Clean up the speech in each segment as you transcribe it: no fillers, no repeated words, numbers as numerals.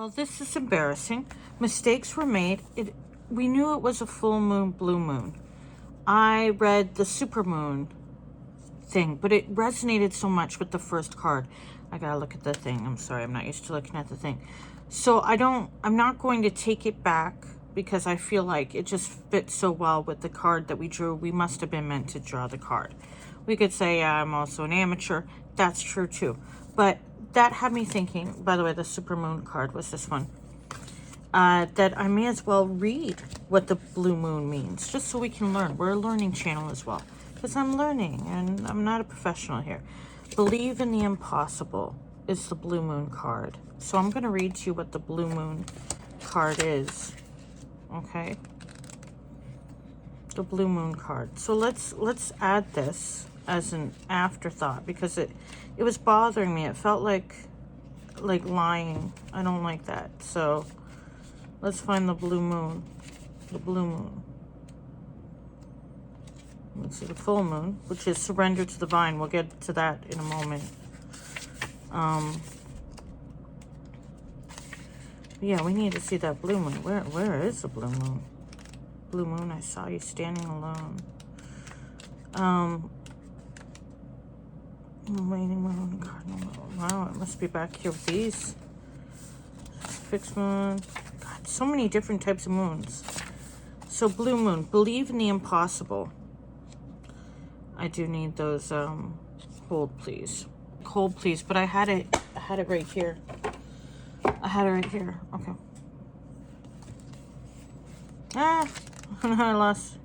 Well, this is embarrassing. Mistakes were made. We knew it was a full moon, blue moon. I read the supermoon thing, but it resonated so much with the first card. I gotta look at the thing. I'm sorry, I'm not used to looking at the thing. So I'm not going to take it back because I feel like it just fits so well with the card that we drew. We must have been meant to draw the card. We could say I'm also an amateur. That's true too. But that had me thinking, by the way, the supermoon card was this one, that I may as well read what the blue moon means, just so we can learn. We're a learning channel as well, because I'm learning and I'm not a professional here. Believe in the impossible is the blue moon card. So I'm going to read to you what the blue moon card is. Okay? The blue moon card. So let's add this as an afterthought, because it was bothering me. It felt like lying. I don't like that. So let's find the blue moon. The blue moon. Let's see the full moon, which is surrender to the divine. We'll get to that in a moment. Yeah, we need to see that blue moon. Where is the blue moon? Blue moon, I saw you standing alone. Waiting moon, cardinal moon. Wow, it must be back here with these. Fixed moon. God, so many different types of moons. So blue moon, believe in the impossible. I do need those, hold please. Hold please, but I had it right here. I had it right here. Okay. Ah, I lost.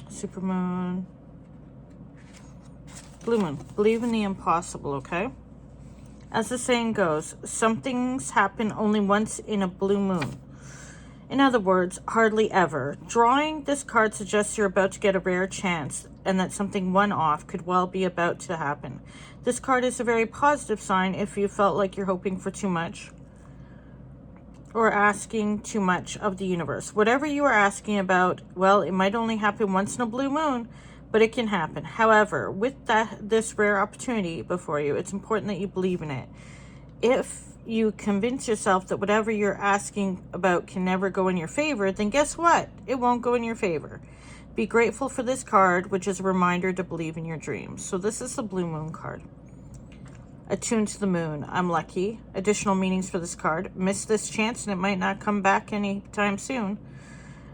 Supermoon. Blue moon. Believe in the impossible, okay? As the saying goes, some things happen only once in a blue moon. In other words, hardly ever. Drawing this card suggests you're about to get a rare chance and that something one-off could well be about to happen. This card is a very positive sign if you felt like you're hoping for too much or asking too much of the universe. Whatever you are asking about, well, it might only happen once in a blue moon, but it can happen. However, with this rare opportunity before you, it's important that you believe in it. If you convince yourself that whatever you're asking about can never go in your favor, then guess what? It won't go in your favor. Be grateful for this card, which is a reminder to believe in your dreams. So this is the blue moon card. Attuned to the moon. I'm lucky. Additional meanings for this card. Miss this chance and it might not come back anytime soon.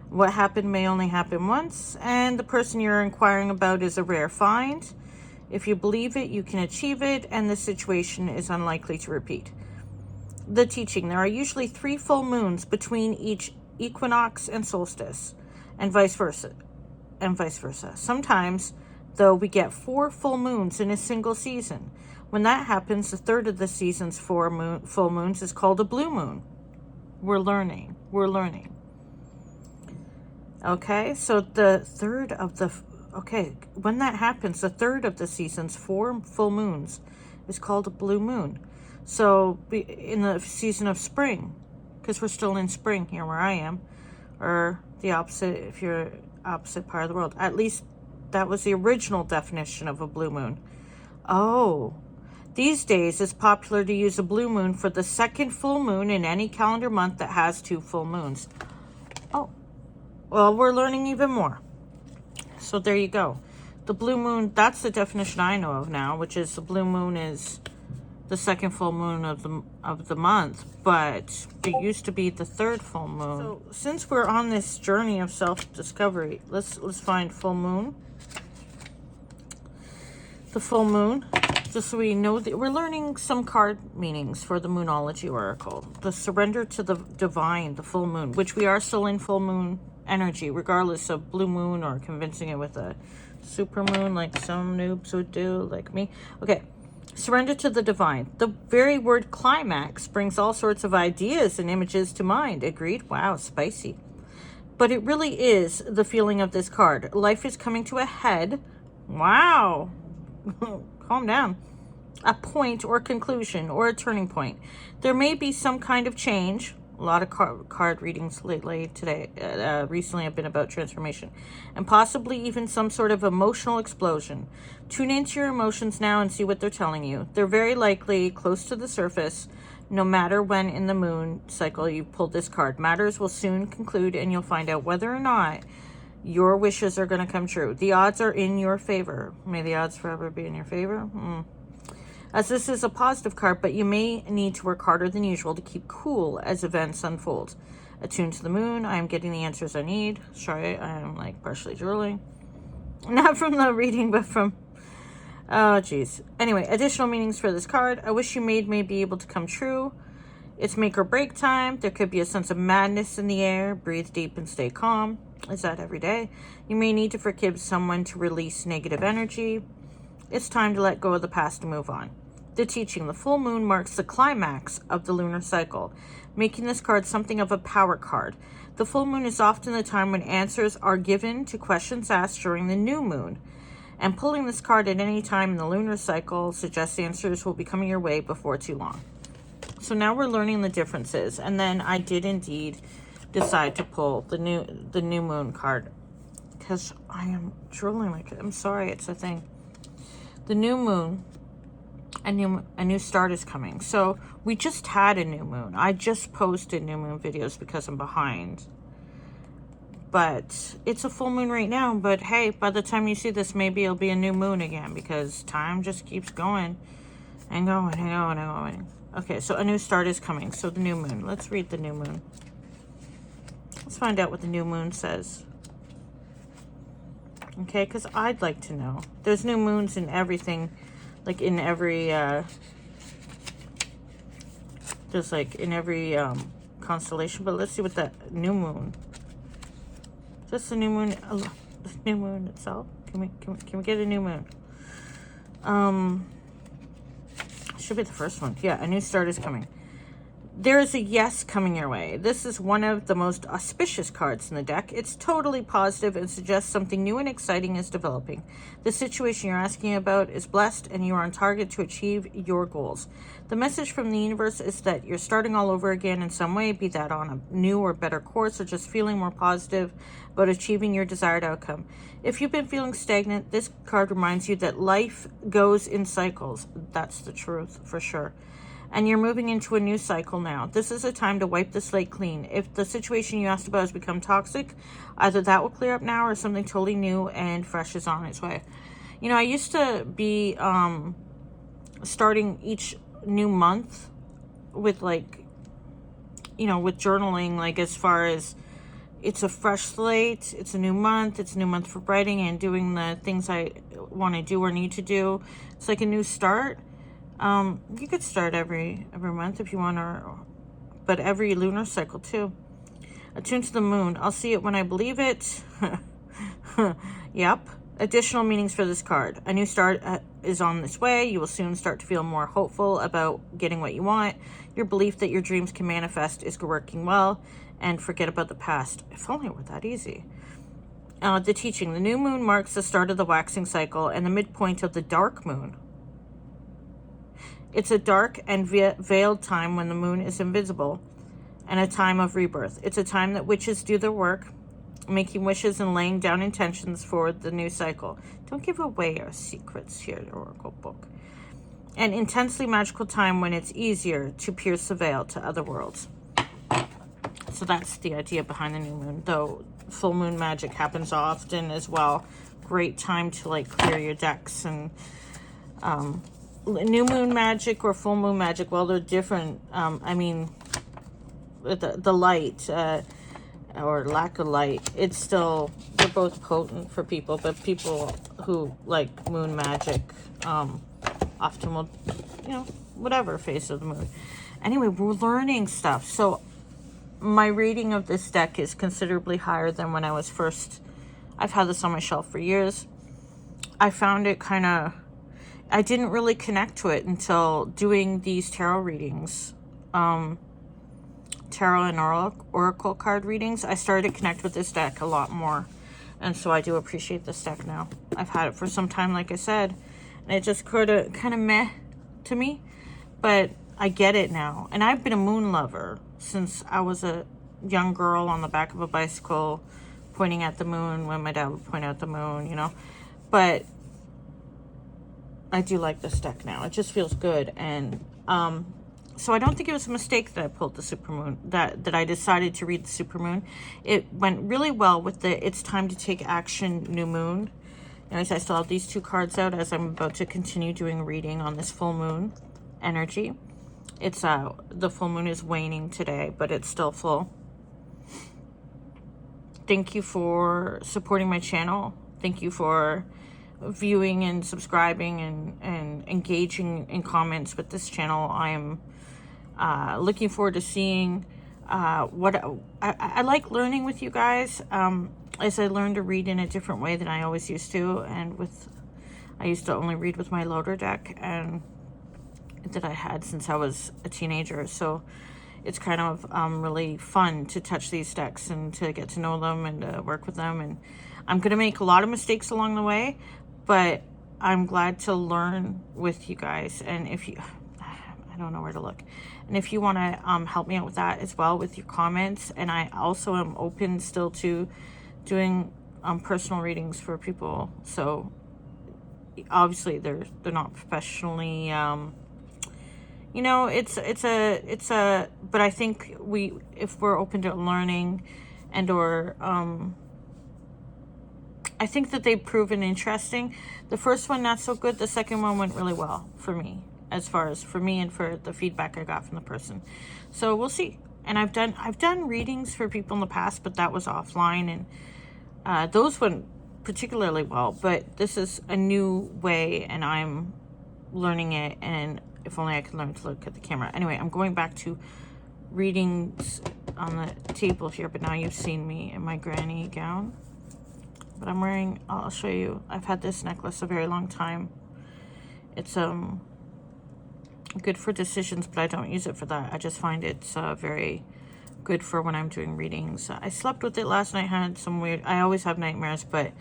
What happened may only happen once, and the person you're inquiring about is a rare find. If you believe it, you can achieve it, and the situation is unlikely to repeat. The teaching. There are usually 3 full moons between each equinox and solstice, and vice versa. Sometimes, though, we get 4 full moons in a single season. When that happens, the third of the season's 4 full moons is called a blue moon. We're learning. Okay, so the third of the... Okay, when that happens, the third of the season's 4 full moons is called a blue moon. So in the season of spring, because we're still in spring here where I am, or the opposite if you're opposite part of the world. At least that was the original definition of a blue moon. Oh, these days it's popular to use a blue moon for the second full moon in any calendar month that has 2 full moons. Oh, well, we're learning even more. So there you go. The blue moon, that's the definition I know of now, which is the blue moon is the second full moon of the month, but it used to be the 3rd full moon. So since we're on this journey of self-discovery, let's find full moon. The full moon, just so we know that we're learning some card meanings for the Moonology Oracle. The surrender to the divine, the full moon, which we are still in full moon energy, regardless of blue moon or convincing it with a super moon like some noobs would do, like me. Okay. Surrender to the divine. The very word climax brings all sorts of ideas and images to mind. Agreed? Wow, spicy. But it really is the feeling of this card. Life is coming to a head. Wow. Calm down. A point or conclusion or a turning point. There may be some kind of change A lot of card readings lately today. Recently have been about transformation and possibly even some sort of emotional explosion. Tune into your emotions now and see what they're telling you. They're very likely close to the surface. No matter when in the moon cycle you pulled this card, matters will soon conclude and you'll find out whether or not your wishes are going to come true. The odds are in your favor. May the odds forever be in your favor. As this is a positive card, but you may need to work harder than usual to keep cool as events unfold. Attuned to the moon, I am getting the answers I need. Sorry, I am like partially drooling. Not from the reading, but from... Oh, geez. Anyway, additional meanings for this card. A wish you made may be able to come true. It's make or break time. There could be a sense of madness in the air. Breathe deep and stay calm. Is that every day? You may need to forgive someone to release negative energy. It's time to let go of the past and move on. The teaching. The full moon marks the climax of the lunar cycle, making this card something of a power card. The full moon is often the time when answers are given to questions asked during the new moon. And pulling this card at any time in the lunar cycle suggests answers will be coming your way before too long. So now we're learning the differences. And then I did indeed decide to pull the new moon card because I am drooling like it. I'm sorry, it's a thing. The new moon, a new start is coming. So we just had a new moon. I just posted new moon videos because I'm behind. But it's a full moon right now. But hey, by the time you see this, maybe it'll be a new moon again because time just keeps going and going and going and going. Okay, so a new start is coming. So the new moon. Let's read the new moon. Let's find out what the new moon says. Okay, because I'd like to know. There's new moons in everything, like in every, just like in every constellation. But let's see what the new moon. Just the new moon, the new moon itself. Can we get a new moon? Should be the first one. Yeah, a new start is coming. There is a yes coming your way. This is one of the most auspicious cards in the deck. It's totally positive and suggests something new and exciting is developing. The situation you're asking about is blessed and you are on target to achieve your goals. The message from the universe is that you're starting all over again in some way, be that on a new or better course or just feeling more positive about achieving your desired outcome. If you've been feeling stagnant, this card reminds you that life goes in cycles. That's the truth for sure. And you're moving into a new cycle now. This is a time to wipe the slate clean. If the situation you asked about has become toxic, either that will clear up now or something totally new and fresh is on its way. You know, I used to be starting each new month with like, you know, with journaling, like as far as it's a fresh slate, it's a new month for writing and doing the things I want to do or need to do. It's like a new start. You could start every month if you want, but every lunar cycle too. Attuned to the moon. I'll see it when I believe it. Yep. Additional meanings for this card. A new start is on this way. You will soon start to feel more hopeful about getting what you want. Your belief that your dreams can manifest is working well, and forget about the past. If only it were that easy. The teaching. The new moon marks the start of the waxing cycle and the midpoint of the dark moon. It's a dark and veiled time when the moon is invisible and a time of rebirth. It's a time that witches do their work, making wishes and laying down intentions for the new cycle. Don't give away our secrets here, the Oracle book. An intensely magical time when it's easier to pierce the veil to other worlds. So that's the idea behind the new moon, though full moon magic happens often as well. Great time to like clear your decks and new moon magic or full moon magic, well, they're different. I mean, the light or lack of light, it's still, they're both potent for people, but people who like moon magic often will, you know, whatever phase of the moon. Anyway, we're learning stuff. So my rating of this deck is considerably higher than when I was first. I've had this on my shelf for years. I found it kind of, I didn't really connect to it until doing these tarot readings, tarot and oracle card readings. I started to connect with this deck a lot more, and so I do appreciate this deck now. I've had it for some time, like I said, and it just kind of meh to me, but I get it now. And I've been a moon lover since I was a young girl on the back of a bicycle pointing at the moon when my dad would point out the moon, you know. But I do like this deck now. It just feels good. And so I don't think it was a mistake that I pulled the supermoon, that I decided to read the supermoon. It went really well with the It's Time to Take Action new moon. Anyways, I still have these two cards out as I'm about to continue doing reading on this full moon energy. It's the full moon is waning today, but it's still full. Thank you for supporting my channel. Thank you for viewing and subscribing and engaging in comments with this channel. I am looking forward to seeing what I like learning with you guys, as I learn to read in a different way than I always used to. And I used to only read with my loader deck and that I had since I was a teenager. So it's kind of really fun to touch these decks and to get to know them and to work with them. And I'm going to make a lot of mistakes along the way, but I'm glad to learn with you guys. And if you, I don't know where to look. And if you want to help me out with that as well with your comments. And I also am open still to doing personal readings for people. So obviously they're not professionally, you know, it's a, but I think if we're open to learning and or, I think that they've proven interesting. The first one, not so good. The second one went really well for me, as far as for me and for the feedback I got from the person. So we'll see. And I've done readings for people in the past, but that was offline, and those went particularly well. But this is a new way, and I'm learning it, and if only I could learn to look at the camera. Anyway, I'm going back to readings on the table here, but now you've seen me in my granny gown. But I'm wearing, I'll show you, I've had this necklace a very long time. It's good for decisions, but I don't use it for that. I just find it's very good for when I'm doing readings. I slept with it last night, had some weird, I always have nightmares, but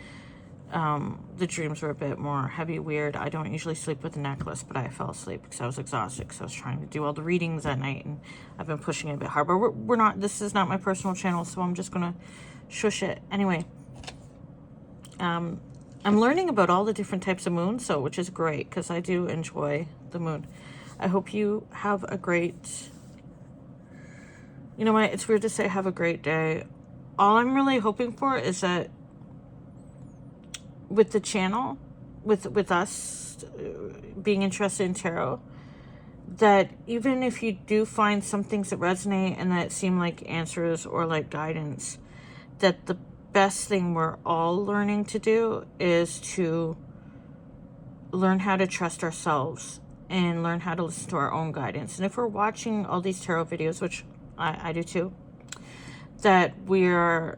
the dreams were a bit more heavy, weird. I don't usually sleep with a necklace, but I fell asleep because I was exhausted, because I was trying to do all the readings at night, and I've been pushing it a bit hard. But we're not, this is not my personal channel, so I'm just gonna shush it. Anyway, I'm learning about all the different types of moons, so which is great, because I do enjoy the moon. I hope you have a great, you know what, it's weird to say have a great day. All I'm really hoping for is that with the channel, with us being interested in tarot, that even if you do find some things that resonate and that seem like answers or like guidance, that the best thing we're all learning to do is to learn how to trust ourselves and learn how to listen to our own guidance. And if we're watching all these tarot videos, which I do too, that we're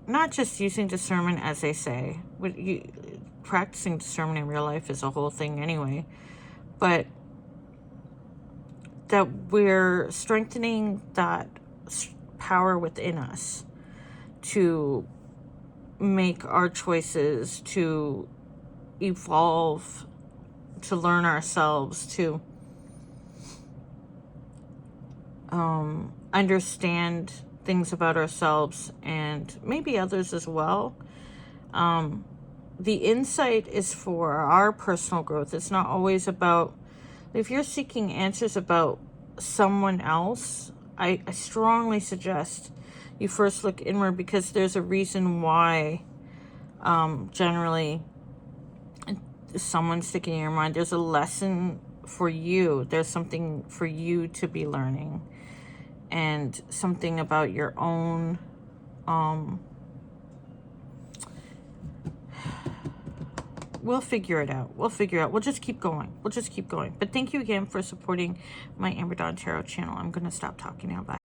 not just using discernment as they say. Practicing discernment in real life is a whole thing anyway, but that we're strengthening that power within us to make our choices, to evolve, to learn ourselves, to understand things about ourselves and maybe others as well. The insight is for our personal growth. It's not always about, if you're seeking answers about someone else, I strongly suggest you first look inward, because there's a reason why generally someone's sticking in your mind. There's a lesson for you. There's something for you to be learning, and something about your own we'll figure it out. We'll figure it out. We'll just keep going. We'll just keep going. But thank you again for supporting my Amber Dawn Tarot channel. I'm going to stop talking now. Bye.